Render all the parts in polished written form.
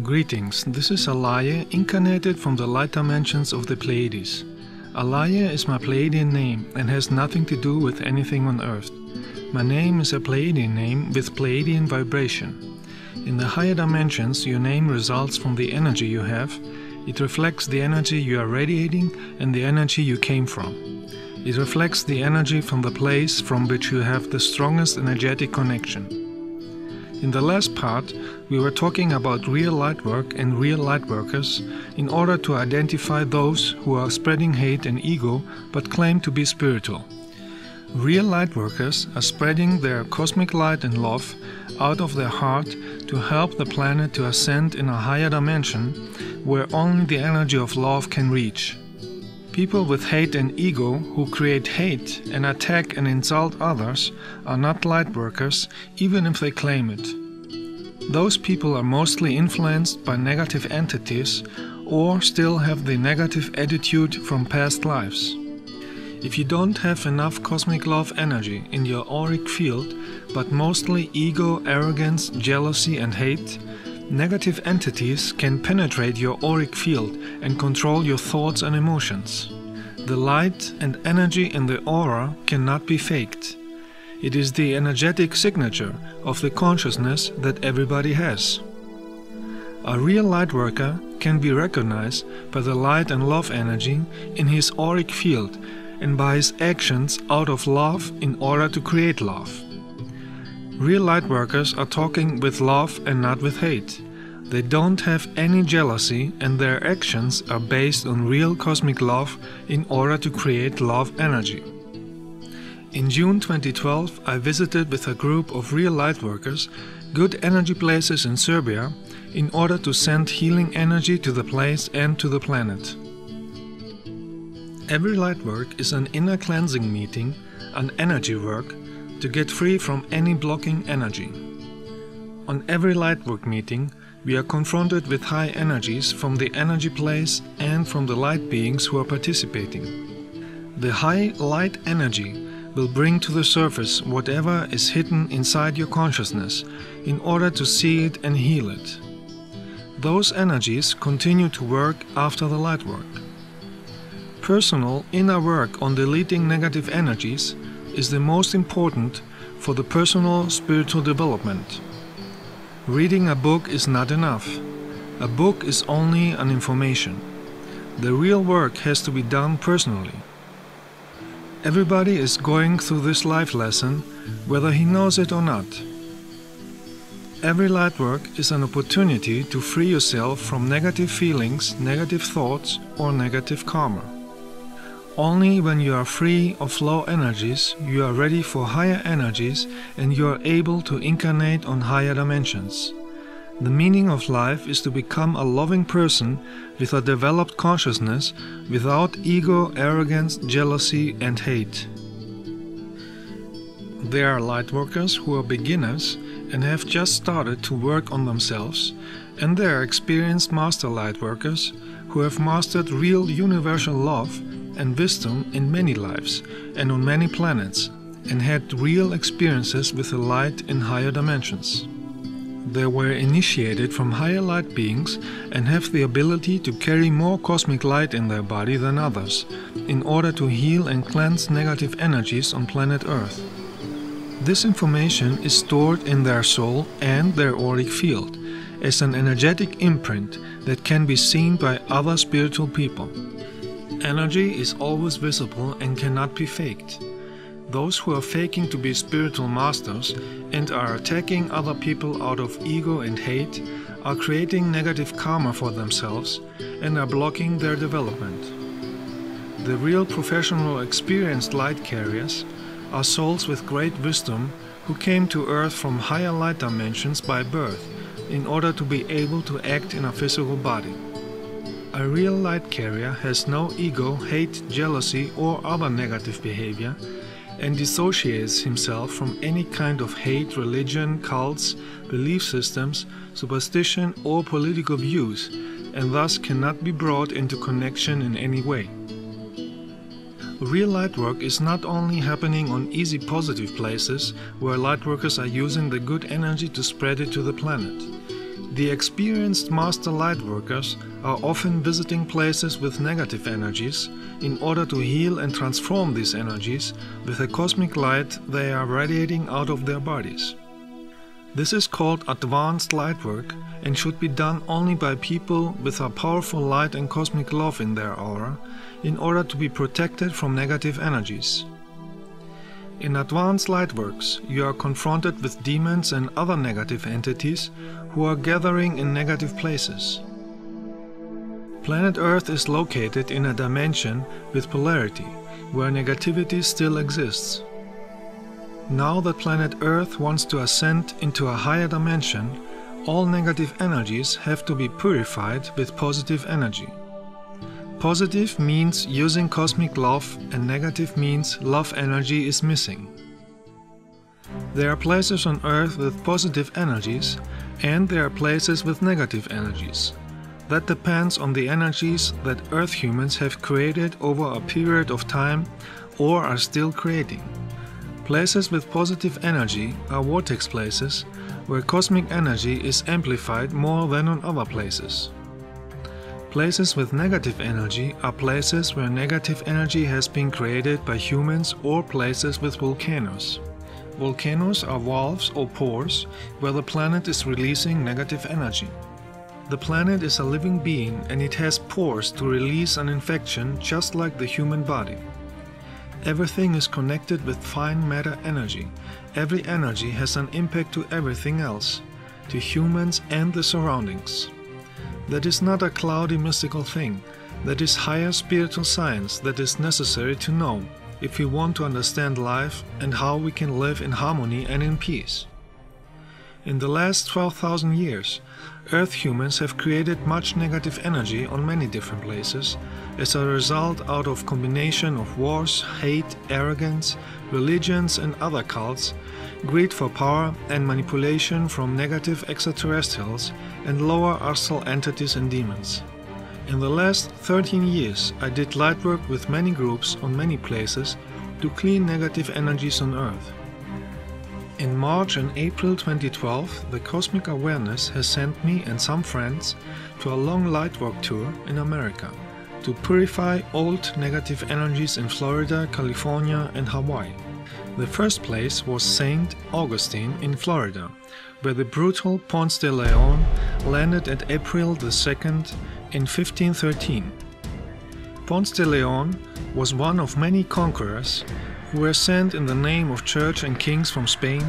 Greetings, this is Alaje, incarnated from the light dimensions of the Pleiades. Alaje is my Pleiadian name and has nothing to do with anything on earth. My name is a Pleiadian name with Pleiadian vibration. In the higher dimensions, your name results from the energy you have. It reflects the energy you are radiating and the energy you came from. It reflects the energy from the place from which you have the strongest energetic connection. In the last part, we were talking about real light work and real light workers in order to identify those who are spreading hate and ego but claim to be spiritual. Real light workers are spreading their cosmic light and love out of their heart to help the planet to ascend in a higher dimension where only the energy of love can reach. People with hate and ego who create hate and attack and insult others are not light workers, even if they claim it. Those people are mostly influenced by negative entities or still have the negative attitude from past lives. If you don't have enough cosmic love energy in your auric field, but mostly ego, arrogance, jealousy and hate, negative entities can penetrate your auric field and control your thoughts and emotions. The light and energy in the aura cannot be faked. It is the energetic signature of the consciousness that everybody has. A real light worker can be recognized by the light and love energy in his auric field and by his actions out of love in order to create love. Real light workers are talking with love and not with hate. They don't have any jealousy and their actions are based on real cosmic love in order to create love energy. In June 2012, I visited with a group of real light workers good energy places in Serbia in order to send healing energy to the place and to the planet. Every light work is an inner cleansing meeting, an energy work, to get free from any blocking energy. On every lightwork meeting, we are confronted with high energies from the energy place and from the light beings who are participating. The high light energy will bring to the surface whatever is hidden inside your consciousness in order to see it and heal it. Those energies continue to work after the light work. Personal inner work on deleting negative energies is the most important for the personal spiritual development. Reading a book is not enough. A book is only an information. The real work has to be done personally. Everybody is going through this life lesson, whether he knows it or not. Every light work is an opportunity to free yourself from negative feelings, negative thoughts, or negative karma. Only when you are free of low energies, you are ready for higher energies and you are able to incarnate on higher dimensions. The meaning of life is to become a loving person with a developed consciousness without ego, arrogance, jealousy and hate. There are lightworkers who are beginners and have just started to work on themselves, and there are experienced master lightworkers who have mastered real universal love and wisdom in many lives and on many planets, and had real experiences with the light in higher dimensions. They were initiated from higher light beings and have the ability to carry more cosmic light in their body than others, in order to heal and cleanse negative energies on planet Earth. This information is stored in their soul and their auric field, as an energetic imprint that can be seen by other spiritual people. Energy is always visible and cannot be faked. Those who are faking to be spiritual masters and are attacking other people out of ego and hate are creating negative karma for themselves and are blocking their development. The real professional experienced light carriers are souls with great wisdom who came to Earth from higher light dimensions by birth in order to be able to act in a physical body. A real light carrier has no ego, hate, jealousy or other negative behavior and dissociates himself from any kind of hate, religion, cults, belief systems, superstition or political views, and thus cannot be brought into connection in any way. Real light work is not only happening on easy positive places where lightworkers are using the good energy to spread it to the planet. The experienced master lightworkers are often visiting places with negative energies in order to heal and transform these energies with the cosmic light they are radiating out of their bodies. This is called advanced lightwork and should be done only by people with a powerful light and cosmic love in their aura in order to be protected from negative energies. In advanced lightworks, you are confronted with demons and other negative entities who are gathering in negative places. Planet Earth is located in a dimension with polarity, where negativity still exists. Now that planet Earth wants to ascend into a higher dimension, all negative energies have to be purified with positive energy. Positive means using cosmic love, and negative means love energy is missing. There are places on Earth with positive energies, and there are places with negative energies. That depends on the energies that Earth humans have created over a period of time or are still creating. Places with positive energy are vortex places where cosmic energy is amplified more than on other places. Places with negative energy are places where negative energy has been created by humans, or places with volcanoes. Volcanoes are valves or pores where the planet is releasing negative energy. The planet is a living being and it has pores to release an infection just like the human body. Everything is connected with fine matter energy. Every energy has an impact to everything else, to humans and the surroundings. That is not a cloudy mystical thing. That is higher spiritual science that is necessary to know if we want to understand life and how we can live in harmony and in peace. In the last 12,000 years, Earth humans have created much negative energy on many different places as a result out of combination of wars, hate, arrogance, religions and other cults, greed for power and manipulation from negative extraterrestrials and lower astral entities and demons. In the last 13 years, I did lightwork with many groups on many places to clean negative energies on Earth. In March and April 2012, the Cosmic Awareness has sent me and some friends to a long lightwork tour in America to purify old negative energies in Florida, California and Hawaii. The first place was St. Augustine in Florida, where the brutal Ponce de Leon landed at April the 2nd in 1513. Ponce de Leon was one of many conquerors who were sent in the name of church and kings from Spain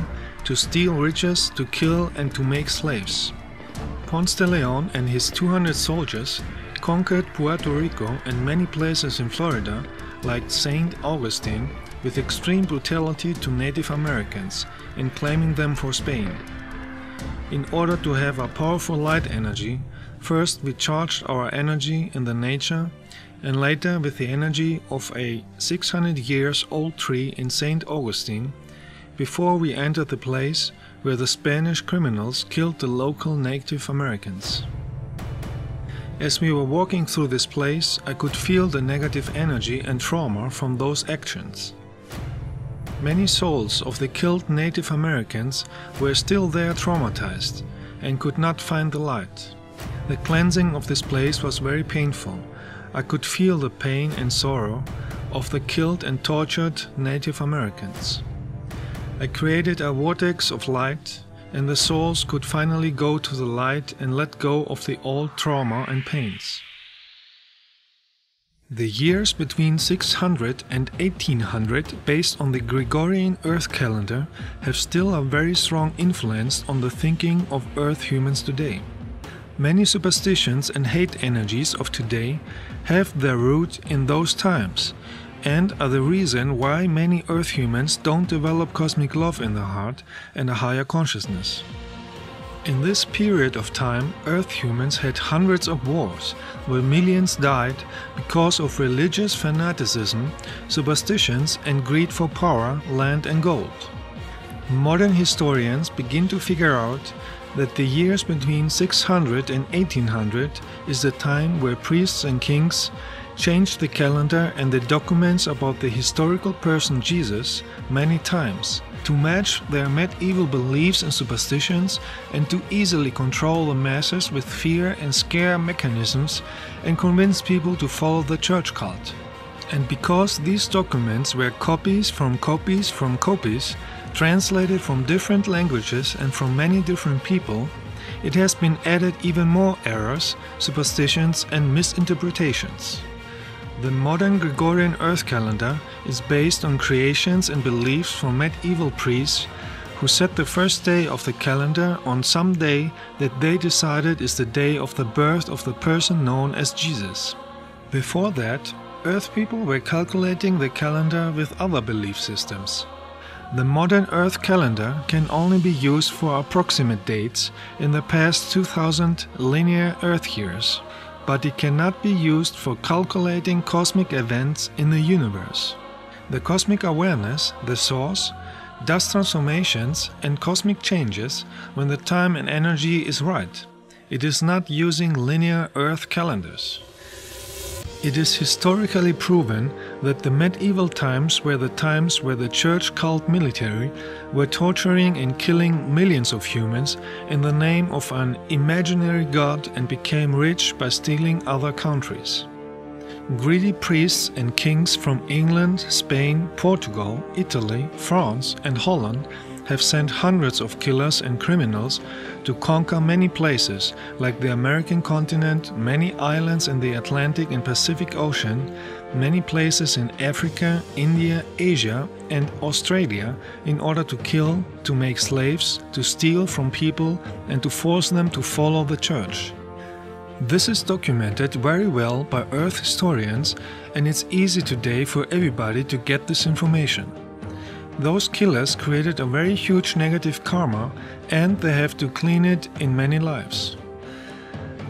to steal riches, to kill and to make slaves. Ponce de Leon and his 200 soldiers conquered Puerto Rico and many places in Florida, like St. Augustine, with extreme brutality to Native Americans in claiming them for Spain. In order to have a powerful light energy, first we charged our energy in the nature, and later with the energy of a 600 years old tree in St. Augustine, before we entered the place where the Spanish criminals killed the local Native Americans. As we were walking through this place, I could feel the negative energy and trauma from those actions. Many souls of the killed Native Americans were still there traumatized and could not find the light. The cleansing of this place was very painful. I could feel the pain and sorrow of the killed and tortured Native Americans. I created a vortex of light, and the souls could finally go to the light and let go of the old trauma and pains. The years between 600 and 1800, based on the Gregorian Earth calendar, have still a very strong influence on the thinking of Earth humans today. Many superstitions and hate energies of today have their root in those times, and are the reason why many Earth humans don't develop cosmic love in their heart and a higher consciousness. In this period of time, Earth humans had hundreds of wars, where millions died because of religious fanaticism, superstitions and greed for power, land and gold. Modern historians begin to figure out that the years between 600 and 1800 is the time where priests and kings changed the calendar and the documents about the historical person Jesus many times, to match their medieval beliefs and superstitions, and to easily control the masses with fear and scare mechanisms and convince people to follow the church cult. And because these documents were copies from copies from copies, translated from different languages and from many different people, it has been added even more errors, superstitions and misinterpretations. The modern Gregorian Earth calendar is based on creations and beliefs from medieval priests who set the first day of the calendar on some day that they decided is the day of the birth of the person known as Jesus. Before that, Earth people were calculating the calendar with other belief systems. The modern Earth calendar can only be used for approximate dates in the past 2000 linear Earth years, but it cannot be used for calculating cosmic events in the universe. The cosmic awareness, the source, does transformations and cosmic changes when the time and energy is right. It is not using linear Earth calendars. It is historically proven that the medieval times were the times where the church cult military were torturing and killing millions of humans in the name of an imaginary god and became rich by stealing other countries. Greedy priests and kings from England, Spain, Portugal, Italy, France and Holland have sent hundreds of killers and criminals to conquer many places like the American continent, many islands in the Atlantic and Pacific Ocean, many places in Africa, India, Asia and Australia in order to kill, to make slaves, to steal from people and to force them to follow the church. This is documented very well by Earth historians, and it's easy today for everybody to get this information. Those killers created a very huge negative karma, and they have to clean it in many lives.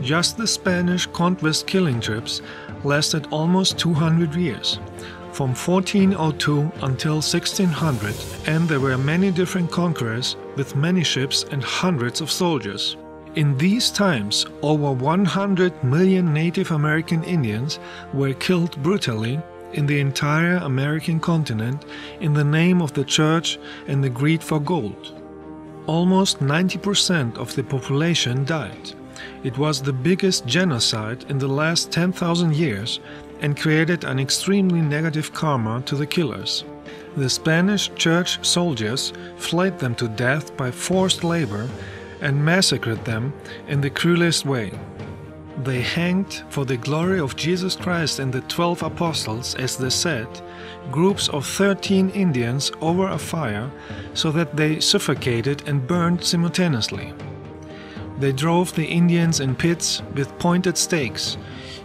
Just the Spanish conquest killing trips lasted almost 200 years, from 1402 until 1600, and there were many different conquerors with many ships and hundreds of soldiers. In these times, over 100 million Native American Indians were killed brutally in the entire American continent in the name of the church and the greed for gold. Almost 90% of the population died. It was the biggest genocide in the last 10,000 years and created an extremely negative karma to the killers. The Spanish church soldiers flayed them to death by forced labor and massacred them in the cruelest way. They hanged for the glory of Jesus Christ and the 12 apostles, as they said, groups of 13 Indians over a fire so that they suffocated and burned simultaneously. They drove the Indians in pits with pointed stakes,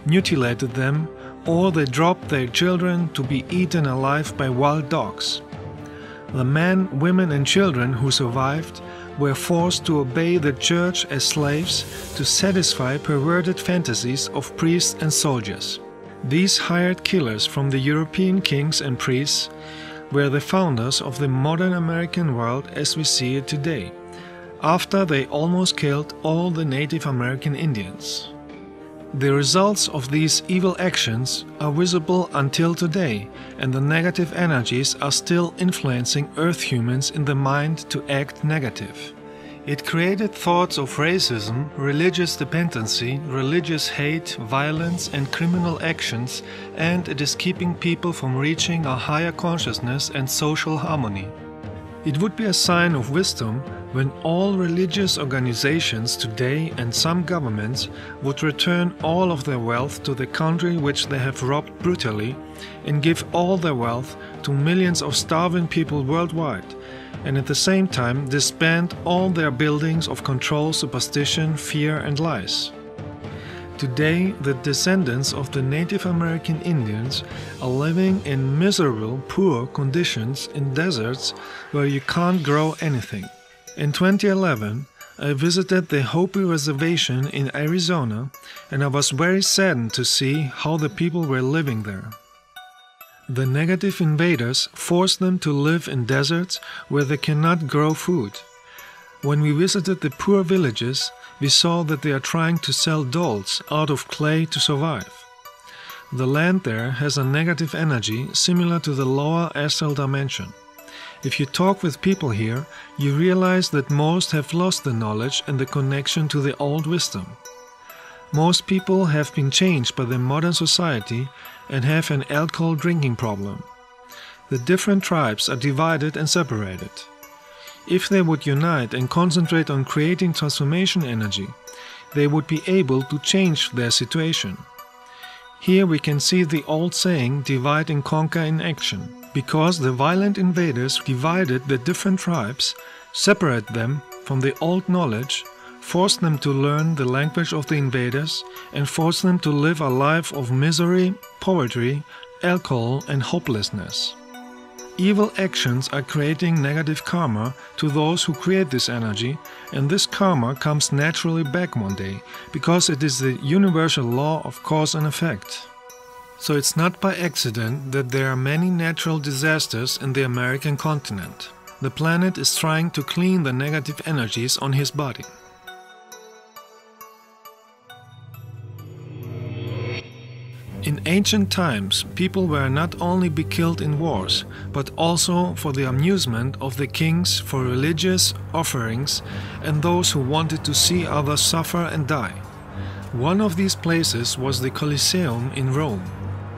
mutilated them, or they dropped their children to be eaten alive by wild dogs. The men, women and children who survived were forced to obey the church as slaves to satisfy perverted fantasies of priests and soldiers. These hired killers from the European kings and priests were the founders of the modern American world as we see it today, after they almost killed all the Native American Indians. The results of these evil actions are visible until today, and the negative energies are still influencing Earth humans in the mind to act negative. It created thoughts of racism, religious dependency, religious hate, violence and criminal actions, and it is keeping people from reaching a higher consciousness and social harmony. It would be a sign of wisdom when all religious organizations today and some governments would return all of their wealth to the country which they have robbed brutally and give all their wealth to millions of starving people worldwide, and at the same time disband all their buildings of control, superstition, fear and lies. Today, the descendants of the Native American Indians are living in miserable, poor conditions in deserts where you can't grow anything. In 2011, I visited the Hopi Reservation in Arizona, and I was very saddened to see how the people were living there. The negative invaders forced them to live in deserts where they cannot grow food. When we visited the poor villages, we saw that they are trying to sell dolls out of clay to survive. The land there has a negative energy similar to the lower astral dimension. If you talk with people here, you realize that most have lost the knowledge and the connection to the old wisdom. Most people have been changed by the modern society and have an alcohol drinking problem. The different tribes are divided and separated. If they would unite and concentrate on creating transformation energy, they would be able to change their situation. Here we can see the old saying, divide and conquer in action, because the violent invaders divided the different tribes, separated them from the old knowledge, forced them to learn the language of the invaders, and forced them to live a life of misery, poverty, alcohol and hopelessness. Evil actions are creating negative karma to those who create this energy, and this karma comes naturally back one day, because it is the universal law of cause and effect. So it's not by accident that there are many natural disasters in the American continent. The planet is trying to clean the negative energies on his body. In ancient times, people were not only be killed in wars, but also for the amusement of the kings, for religious offerings, and those who wanted to see others suffer and die. One of these places was the Colosseum in Rome.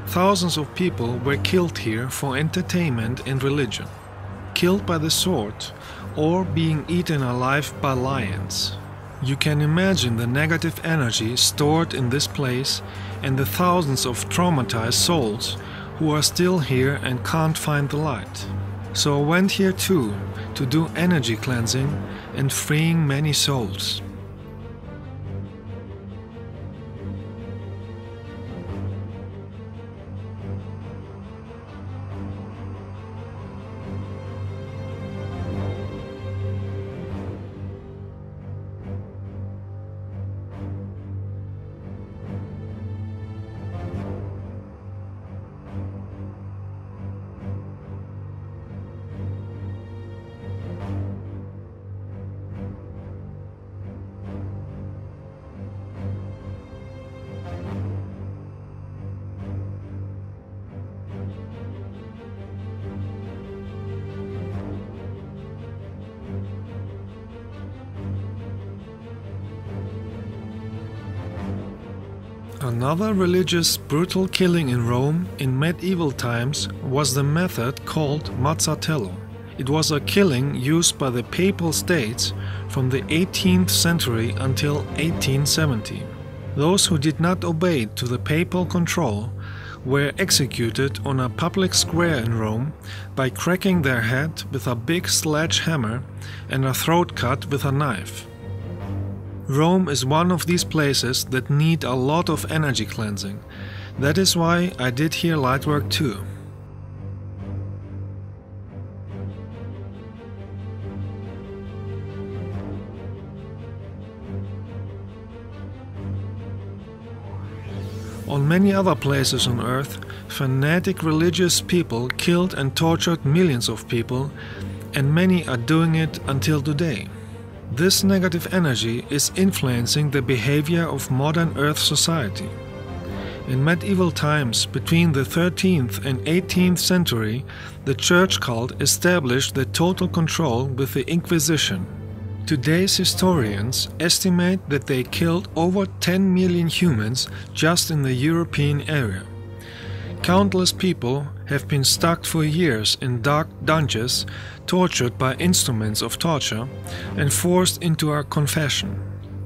Thousands of people were killed here for entertainment and religion, killed by the sword, or being eaten alive by lions. You can imagine the negative energy stored in this place and the thousands of traumatized souls who are still here and can't find the light. So I went here too, to do energy cleansing and freeing many souls. Another religious brutal killing in Rome in medieval times was the method called mazzatello. It was a killing used by the Papal States from the 18th century until 1870. Those who did not obey to the papal control were executed on a public square in Rome by cracking their head with a big sledgehammer and a throat cut with a knife. Rome is one of these places that need a lot of energy cleansing. That is why I did here lightwork too. On many other places on Earth, fanatic religious people killed and tortured millions of people, and many are doing it until today. This negative energy is influencing the behavior of modern Earth society. In medieval times, between the 13th and 18th century, the church cult established the total control with the Inquisition. Today's historians estimate that they killed over 10 million humans just in the European area. Countless people have been stuck for years in dark dungeons, tortured by instruments of torture, and forced into a confession.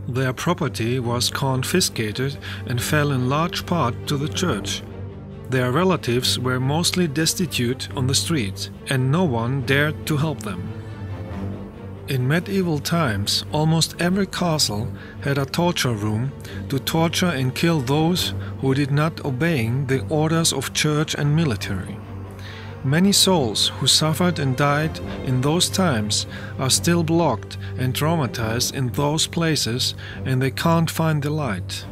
Their property was confiscated and fell in large part to the church. Their relatives were mostly destitute on the streets, and no one dared to help them. In medieval times, almost every castle had a torture room to torture and kill those who did not obey the orders of church and military. Many souls who suffered and died in those times are still blocked and traumatized in those places, and they can't find the light.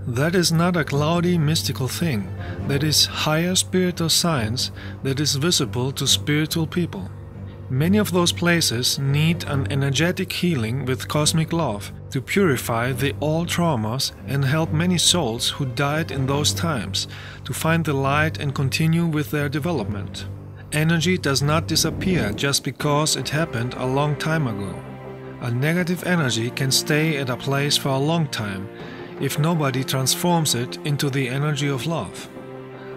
That is not a cloudy mystical thing, that is higher spiritual science that is visible to spiritual people. Many of those places need an energetic healing with cosmic love to purify the old traumas and help many souls who died in those times to find the light and continue with their development. Energy does not disappear just because it happened a long time ago. A negative energy can stay at a place for a long time if nobody transforms it into the energy of love.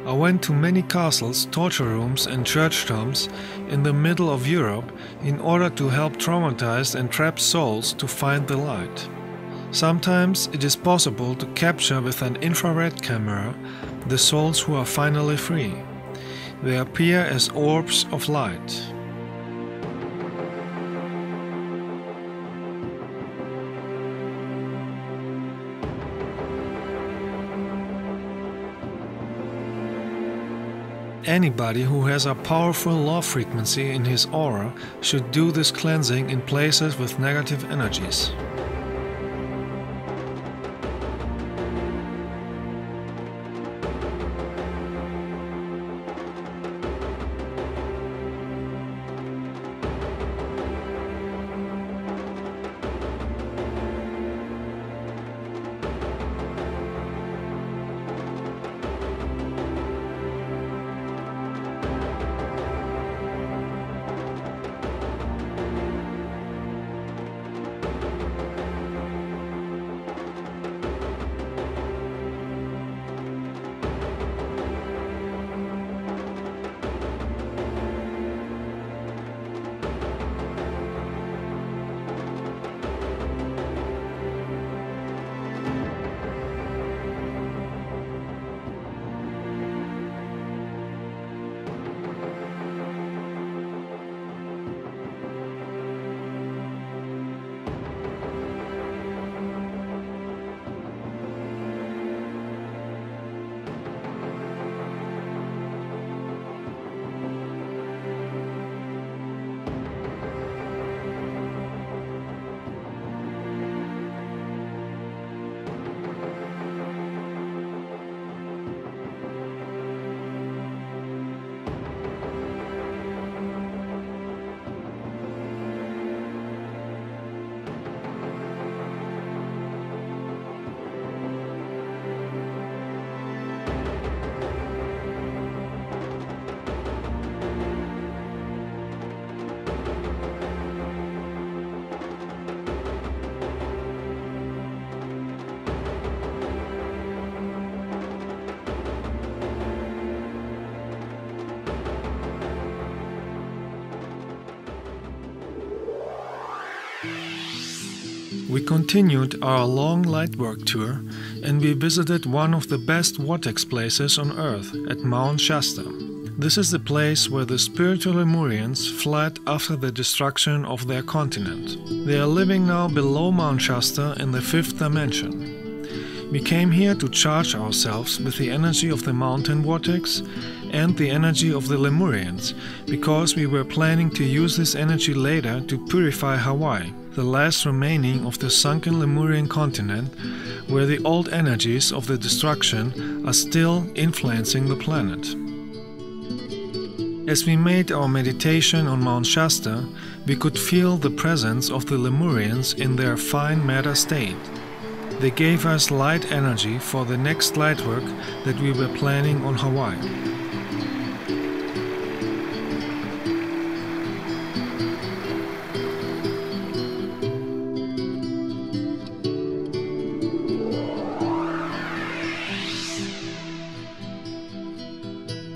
I went to many castles, torture rooms and church tombs in the middle of Europe in order to help traumatized and trapped souls to find the light. Sometimes it is possible to capture with an infrared camera the souls who are finally free. They appear as orbs of light. Anybody who has a powerful love frequency in his aura should do this cleansing in places with negative energies. We continued our long lightwork tour and we visited one of the best vortex places on Earth at Mount Shasta. This is the place where the spiritual Lemurians fled after the destruction of their continent. They are living now below Mount Shasta in the 5th dimension. We came here to charge ourselves with the energy of the mountain vortex and the energy of the Lemurians, because we were planning to use this energy later to purify Hawaii, the last remaining of the sunken Lemurian continent, where the old energies of the destruction are still influencing the planet. As we made our meditation on Mount Shasta, we could feel the presence of the Lemurians in their fine matter state. They gave us light energy for the next lightwork that we were planning on Hawaii.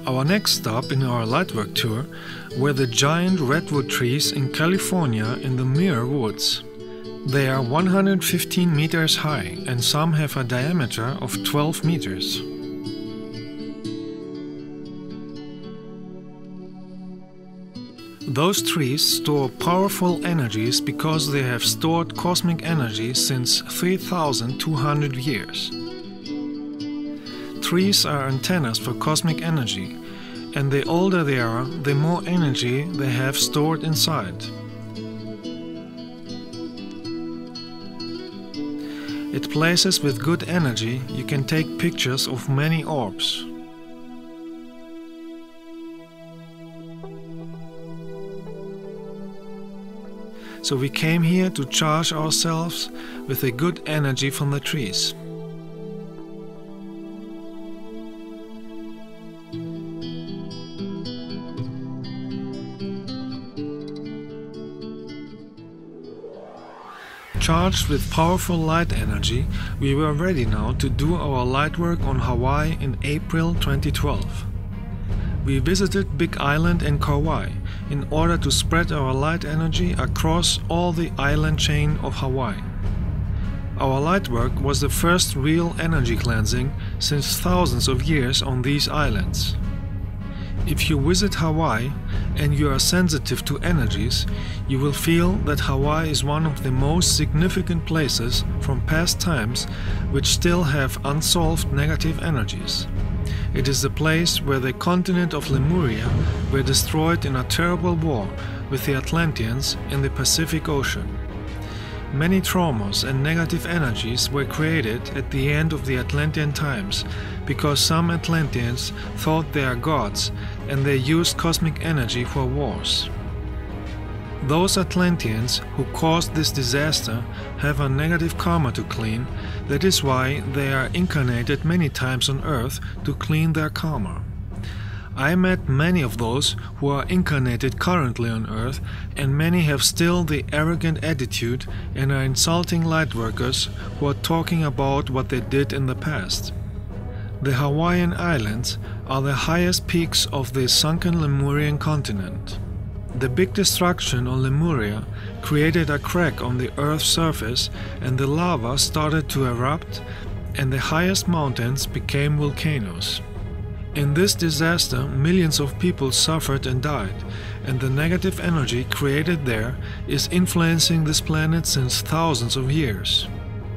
Our next stop in our lightwork tour were the giant redwood trees in California in the Muir Woods. They are 115 meters high and some have a diameter of 12 meters. Those trees store powerful energies because they have stored cosmic energy since 3,200 years. Trees are antennas for cosmic energy, and the older they are, the more energy they have stored inside. At places with good energy, you can take pictures of many orbs. So we came here to charge ourselves with the good energy from the trees. Charged with powerful light energy, we were ready now to do our light work on Hawaii in April 2012. We visited Big Island and Kauai in order to spread our light energy across all the island chain of Hawaii. Our light work was the first real energy cleansing since thousands of years on these islands. If you visit Hawaii and you are sensitive to energies, you will feel that Hawaii is one of the most significant places from past times which still have unsolved negative energies. It is the place where the continent of Lemuria were destroyed in a terrible war with the Atlanteans in the Pacific Ocean. Many traumas and negative energies were created at the end of the Atlantean times because some Atlanteans thought they are gods and they used cosmic energy for wars. Those Atlanteans who caused this disaster have a negative karma to clean. That is why they are incarnated many times on Earth to clean their karma. I met many of those who are incarnated currently on Earth, and many have still the arrogant attitude and are insulting lightworkers who are talking about what they did in the past. The Hawaiian Islands are the highest peaks of the sunken Lemurian continent. The big destruction on Lemuria created a crack on the Earth's surface, and the lava started to erupt, and the highest mountains became volcanoes. In this disaster, millions of people suffered and died, and the negative energy created there is influencing this planet since thousands of years.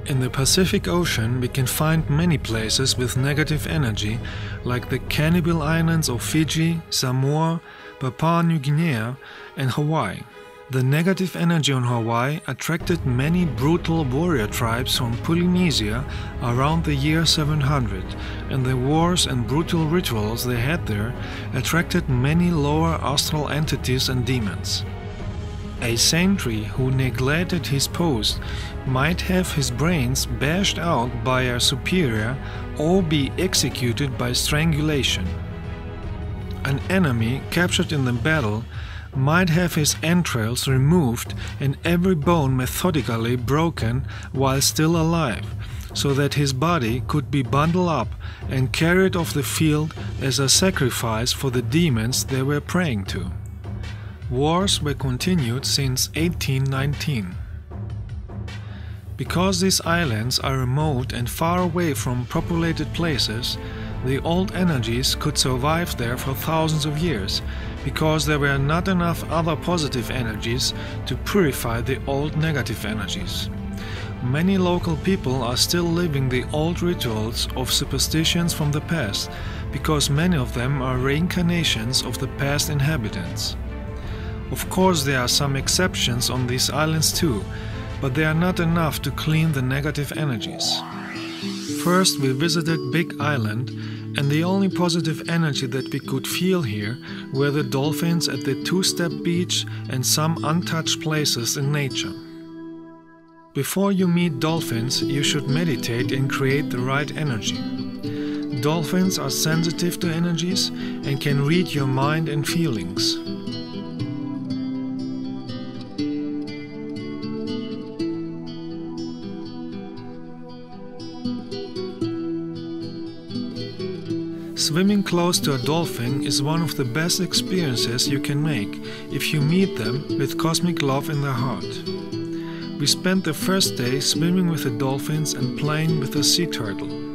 In the Pacific Ocean, we can find many places with negative energy, like the Cannibal Islands of Fiji, Samoa, Papua New Guinea, and Hawaii. The negative energy on Hawaii attracted many brutal warrior tribes from Polynesia around the year 700, and the wars and brutal rituals they had there attracted many lower astral entities and demons. A sentry who neglected his post might have his brains bashed out by a superior or be executed by strangulation. An enemy captured in the battle might have his entrails removed and every bone methodically broken while still alive, so that his body could be bundled up and carried off the field as a sacrifice for the demons they were praying to. Wars were continued since 1819. Because these islands are remote and far away from populated places, the old energies could survive there for thousands of years, because there were not enough other positive energies to purify the old negative energies. Many local people are still living the old rituals of superstitions from the past, because many of them are reincarnations of the past inhabitants. Of course, there are some exceptions on these islands too, but they are not enough to clean the negative energies. First, we visited Big Island, and the only positive energy that we could feel here were the dolphins at the two-step beach and some untouched places in nature. Before you meet dolphins, you should meditate and create the right energy. Dolphins are sensitive to energies and can read your mind and feelings. Swimming close to a dolphin is one of the best experiences you can make if you meet them with cosmic love in their heart. We spent the first day swimming with the dolphins and playing with the sea turtle.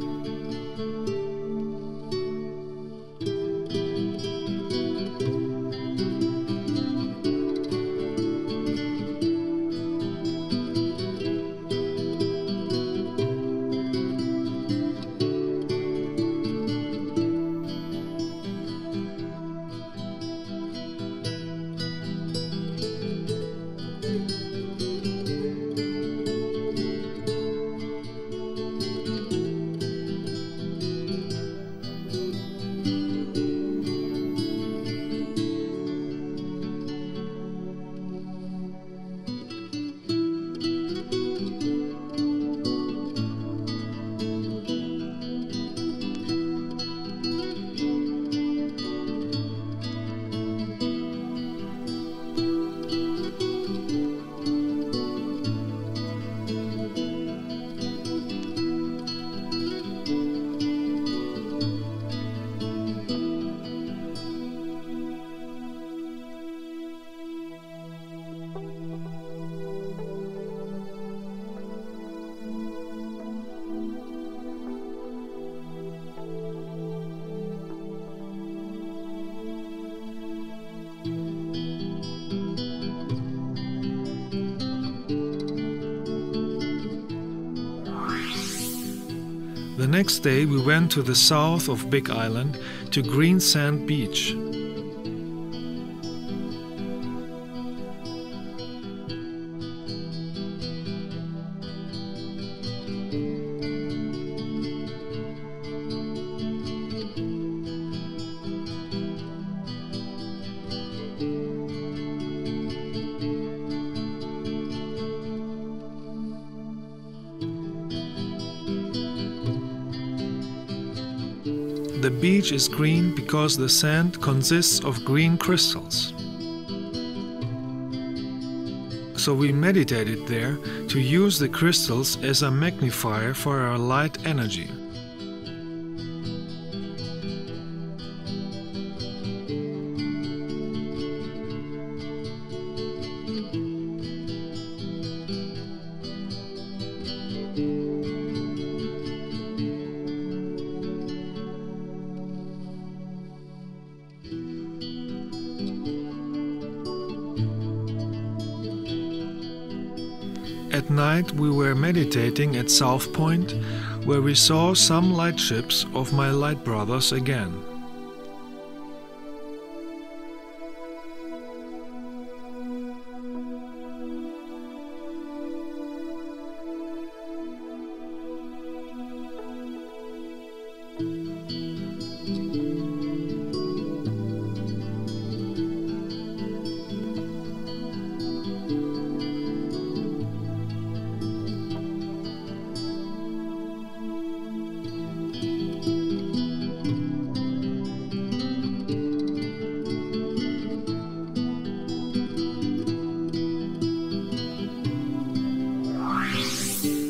next day we went to the south of Big Island to Green Sand Beach. The beach is green because the sand consists of green crystals. So we meditated there to use the crystals as a magnifier for our light energy. At night we were meditating at South Point, where we saw some light ships of my light brothers again.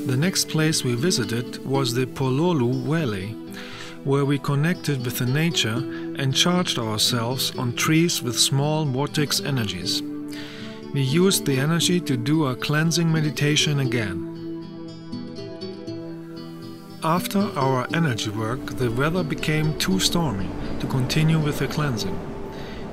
The next place we visited was the Pololu Valley, where we connected with the nature and charged ourselves on trees with small vortex energies. We used the energy to do a cleansing meditation again. After our energy work, the weather became too stormy to continue with the cleansing.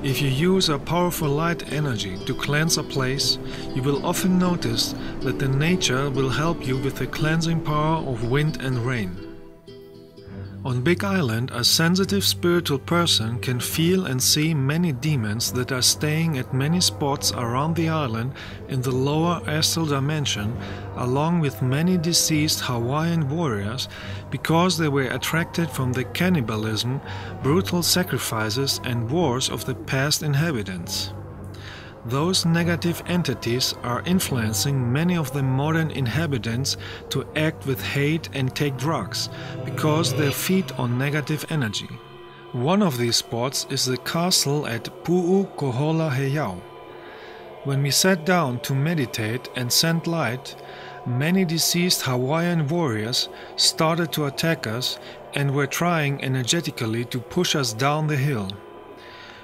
If you use a powerful light energy to cleanse a place, you will often notice that the nature will help you with the cleansing power of wind and rain. On Big Island, a sensitive spiritual person can feel and see many demons that are staying at many spots around the island in the lower astral dimension, along with many deceased Hawaiian warriors, because they were attracted from the cannibalism, brutal sacrifices and wars of the past inhabitants. Those negative entities are influencing many of the modern inhabitants to act with hate and take drugs, because they feed on negative energy. One of these spots is the castle at Pu'ukohola. When we sat down to meditate and send light, many deceased Hawaiian warriors started to attack us and were trying energetically to push us down the hill.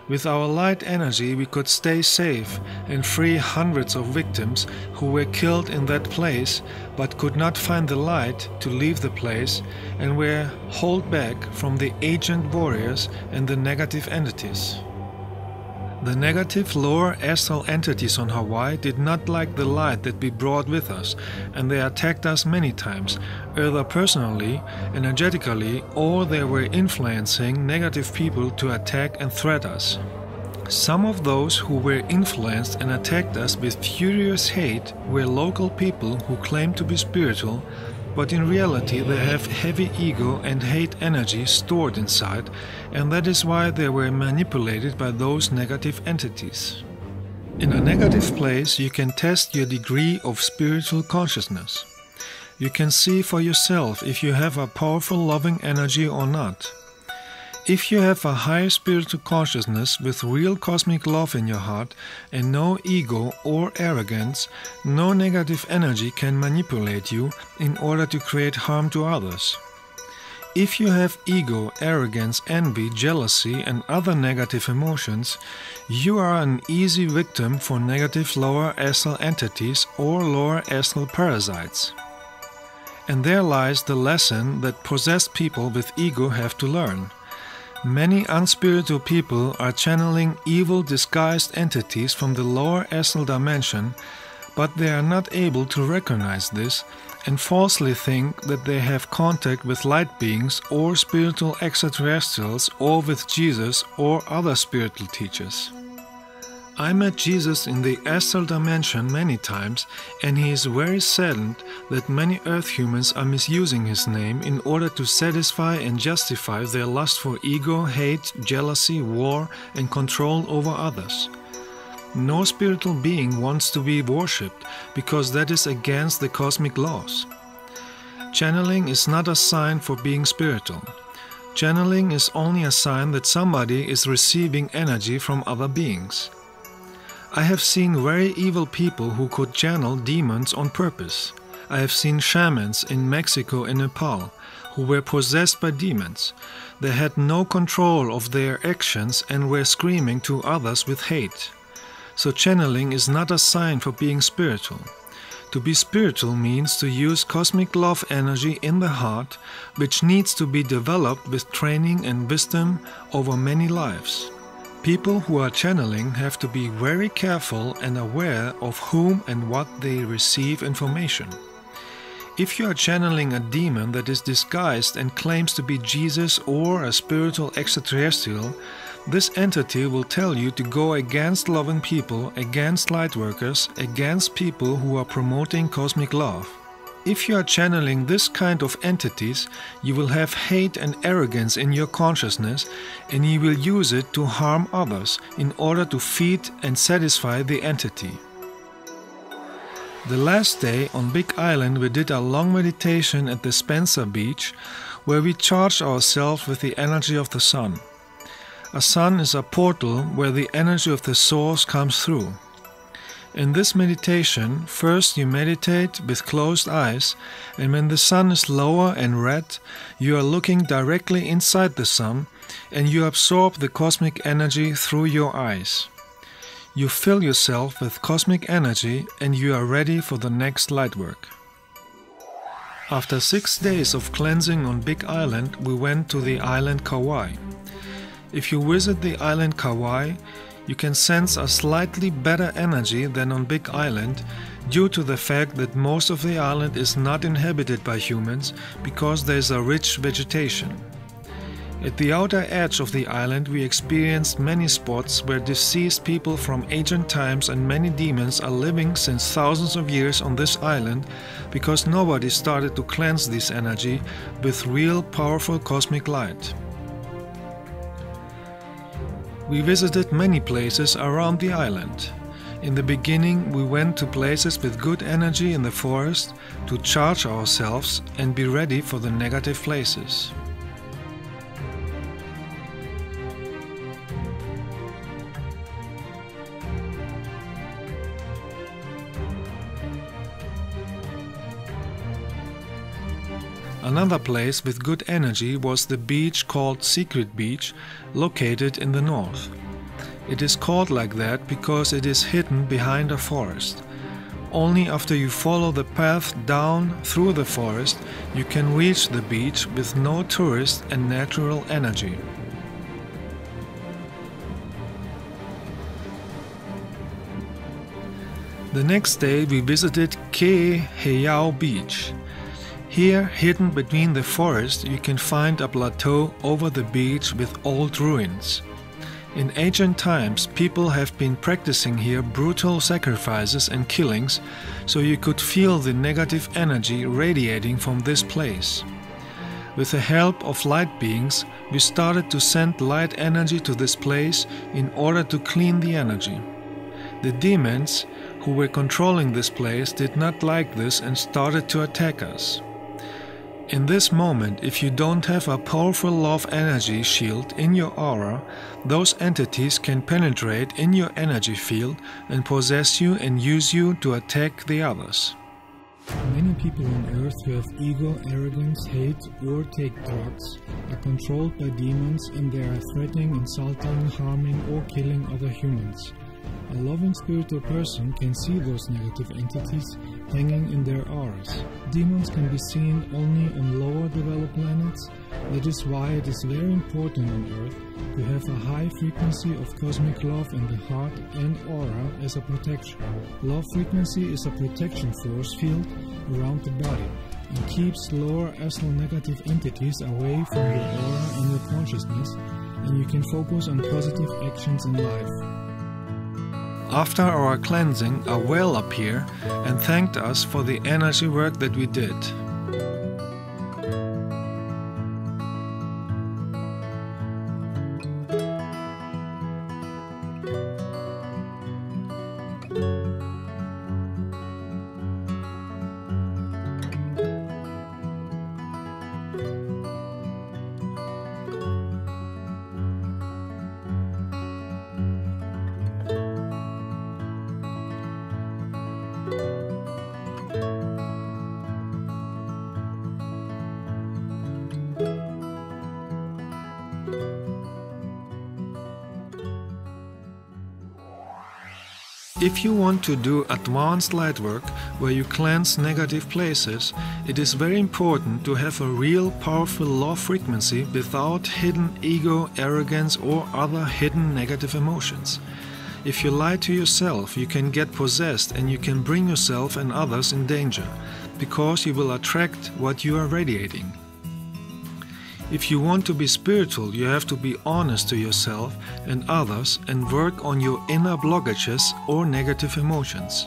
With our light energy we could stay safe and free hundreds of victims who were killed in that place but could not find the light to leave the place and were held back from the ancient warriors and the negative entities. The negative lower astral entities on Hawaii did not like the light that we brought with us, and they attacked us many times, either personally, energetically, or they were influencing negative people to attack and threat us. Some of those who were influenced and attacked us with furious hate were local people who claimed to be spiritual, but in reality they have heavy ego and hate energy stored inside, and that is why they were manipulated by those negative entities. In a negative place you can test your degree of spiritual consciousness. You can see for yourself if you have a powerful loving energy or not. If you have a higher spiritual consciousness with real cosmic love in your heart and no ego or arrogance, no negative energy can manipulate you in order to create harm to others. If you have ego, arrogance, envy, jealousy and other negative emotions, you are an easy victim for negative lower astral entities or lower astral parasites. And there lies the lesson that possessed people with ego have to learn. Many unspiritual people are channeling evil disguised entities from the lower astral dimension, but they are not able to recognize this and falsely think that they have contact with light beings or spiritual extraterrestrials or with Jesus or other spiritual teachers. I met Jesus in the astral dimension many times, and he is very saddened that many earth humans are misusing his name in order to satisfy and justify their lust for ego, hate, jealousy, war, and control over others. No spiritual being wants to be worshipped, because that is against the cosmic laws. Channeling is not a sign for being spiritual. Channeling is only a sign that somebody is receiving energy from other beings. I have seen very evil people who could channel demons on purpose. I have seen shamans in Mexico and Nepal who were possessed by demons. They had no control of their actions and were screaming to others with hate. So channeling is not a sign for being spiritual. To be spiritual means to use cosmic love energy in the heart, which needs to be developed with training and wisdom over many lives. People who are channeling have to be very careful and aware of whom and what they receive information. If you are channeling a demon that is disguised and claims to be Jesus or a spiritual extraterrestrial, this entity will tell you to go against loving people, against lightworkers, against people who are promoting cosmic love. If you are channeling this kind of entities, you will have hate and arrogance in your consciousness, and you will use it to harm others in order to feed and satisfy the entity. The last day on Big Island we did a long meditation at the Spencer Beach, where we charged ourselves with the energy of the sun. A sun is a portal where the energy of the source comes through. In this meditation, first you meditate with closed eyes, and when the sun is lower and red, you are looking directly inside the sun, and you absorb the cosmic energy through your eyes. You fill yourself with cosmic energy, and you are ready for the next light work. After 6 days of cleansing on Big Island, we went to the island Kauai. If you visit the island Kauai, you can sense a slightly better energy than on Big Island due to the fact that most of the island is not inhabited by humans because there is a rich vegetation. At the outer edge of the island we experienced many spots where deceased people from ancient times and many demons are living since thousands of years on this island because nobody started to cleanse this energy with real powerful cosmic light. We visited many places around the island. In the beginning we went to places with good energy in the forest to charge ourselves and be ready for the negative places. Another place with good energy was the beach called Secret Beach, located in the north. It is called like that because it is hidden behind a forest. Only after you follow the path down through the forest, you can reach the beach with no tourist and natural energy. The next day we visited Ke Heiau Beach. Here, hidden between the forest, you can find a plateau over the beach with old ruins. In ancient times, people have been practicing here brutal sacrifices and killings, so you could feel the negative energy radiating from this place. With the help of light beings, we started to send light energy to this place in order to clean the energy. The demons who were controlling this place did not like this and started to attack us. In this moment, if you don't have a powerful love energy shield in your aura, those entities can penetrate in your energy field and possess you and use you to attack the others. Many people on earth who have ego, arrogance, hate, or take drugs are controlled by demons, and they are threatening, insulting, harming, or killing other humans. A loving spiritual person can see those negative entities hanging in their auras. Demons can be seen only on lower developed planets. That is why it is very important on Earth to have a high frequency of cosmic love in the heart and aura as a protection. Love frequency is a protection force field around the body and keeps lower astral negative entities away from your aura and your consciousness, and you can focus on positive actions in life. After our cleansing, a well appeared and thanked us for the energy work that we did. If you want to do advanced light work where you cleanse negative places, it is very important to have a real powerful love frequency without hidden ego, arrogance or other hidden negative emotions. If you lie to yourself, you can get possessed and you can bring yourself and others in danger, because you will attract what you are radiating. If you want to be spiritual, you have to be honest to yourself and others and work on your inner blockages or negative emotions.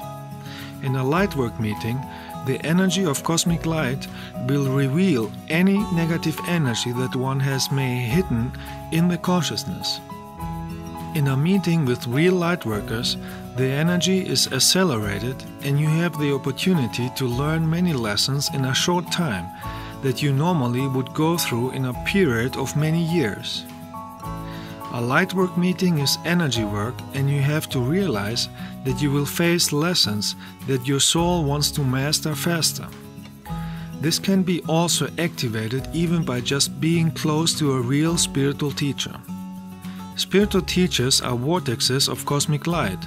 In a lightwork meeting, the energy of cosmic light will reveal any negative energy that one has may hidden in the consciousness. In a meeting with real lightworkers, the energy is accelerated and you have the opportunity to learn many lessons in a short time that you normally would go through in a period of many years. A lightwork meeting is energy work, and you have to realize that you will face lessons that your soul wants to master faster. This can be also activated even by just being close to a real spiritual teacher. Spiritual teachers are vortexes of cosmic light,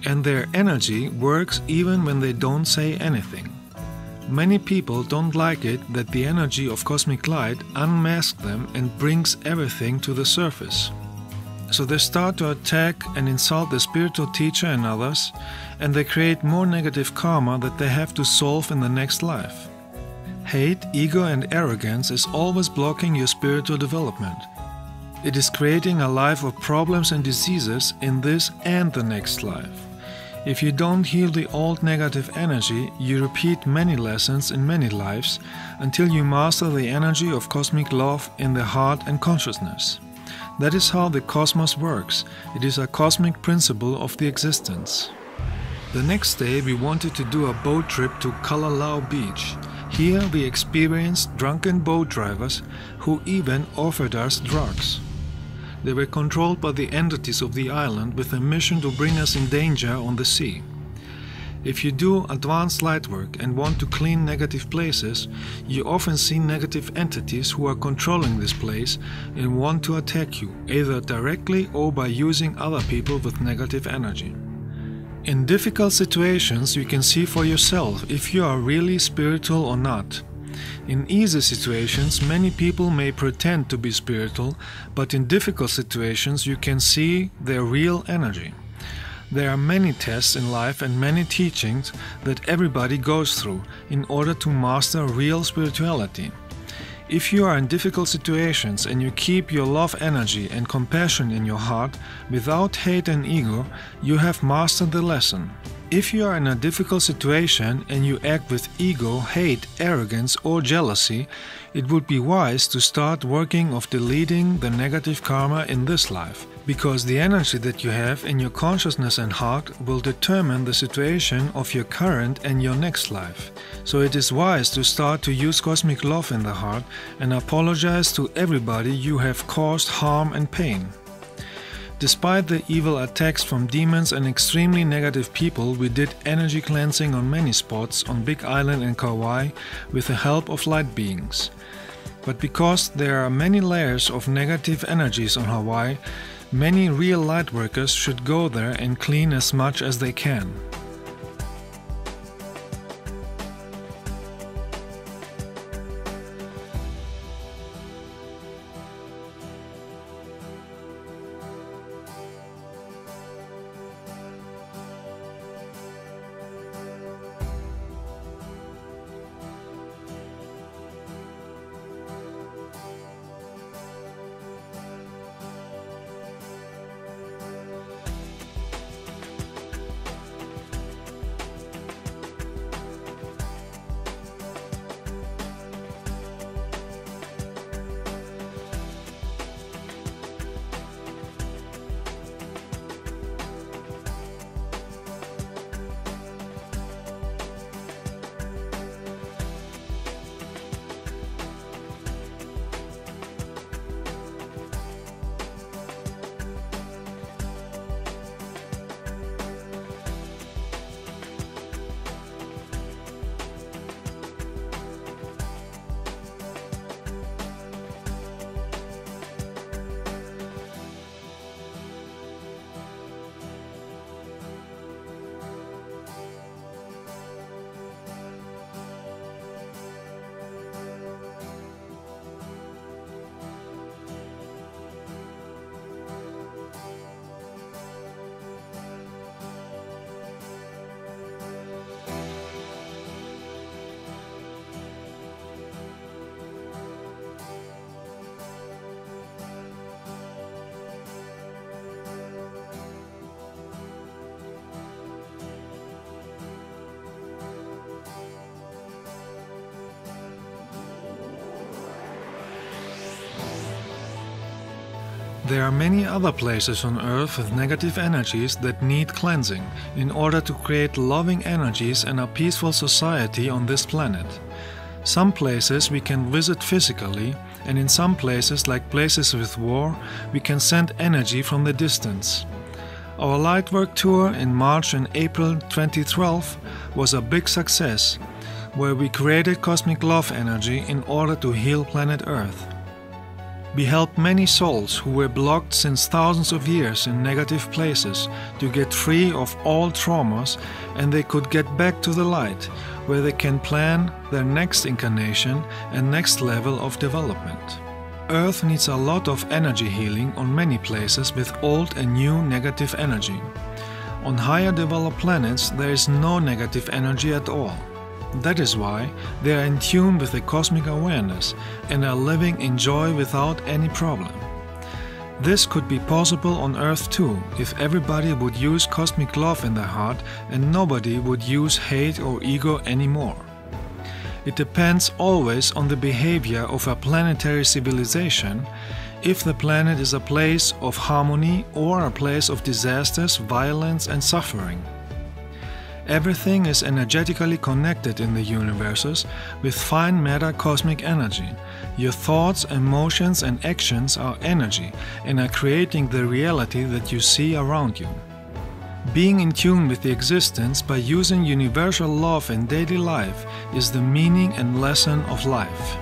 and their energy works even when they don't say anything. Many people don't like it that the energy of cosmic light unmasks them and brings everything to the surface. So they start to attack and insult the spiritual teacher and others, and they create more negative karma that they have to solve in the next life. Hate, ego and arrogance is always blocking your spiritual development. It is creating a life of problems and diseases in this and the next life. If you don't heal the old negative energy, you repeat many lessons in many lives until you master the energy of cosmic love in the heart and consciousness. That is how the cosmos works. It is a cosmic principle of the existence. The next day we wanted to do a boat trip to Kalalau Beach. Here we experienced drunken boat drivers who even offered us drugs. They were controlled by the entities of the island with a mission to bring us in danger on the sea. If you do advanced light work and want to clean negative places, you often see negative entities who are controlling this place and want to attack you, either directly or by using other people with negative energy. In difficult situations, you can see for yourself if you are really spiritual or not. In easy situations, many people may pretend to be spiritual, but in difficult situations you can see their real energy. There are many tests in life and many teachings that everybody goes through in order to master real spirituality. If you are in difficult situations and you keep your love energy and compassion in your heart without hate and ego, you have mastered the lesson. If you are in a difficult situation and you act with ego, hate, arrogance or jealousy, it would be wise to start working of deleting the negative karma in this life, because the energy that you have in your consciousness and heart will determine the situation of your current and your next life. So it is wise to start to use cosmic love in the heart and apologize to everybody you have caused harm and pain. Despite the evil attacks from demons and extremely negative people, we did energy cleansing on many spots on Big Island and Kauai with the help of light beings. But because there are many layers of negative energies on Hawaii, many real light workers should go there and clean as much as they can. There are many other places on Earth with negative energies that need cleansing in order to create loving energies and a peaceful society on this planet. Some places we can visit physically, and in some places, like places with war, we can send energy from the distance. Our Lightwork tour in March and April 2012 was a big success, where we created cosmic love energy in order to heal planet Earth. We helped many souls who were blocked since thousands of years in negative places to get free of all traumas, and they could get back to the light, where they can plan their next incarnation and next level of development. Earth needs a lot of energy healing on many places with old and new negative energy. On higher developed planets there is no negative energy at all. That is why they are in tune with the cosmic awareness and are living in joy without any problem. This could be possible on Earth too, if everybody would use cosmic love in their heart and nobody would use hate or ego anymore. It depends always on the behavior of a planetary civilization, if the planet is a place of harmony or a place of disasters, violence and suffering. Everything is energetically connected in the universes with fine matter cosmic energy. Your thoughts, emotions and actions are energy and are creating the reality that you see around you. Being in tune with the existence by using universal love in daily life is the meaning and lesson of life.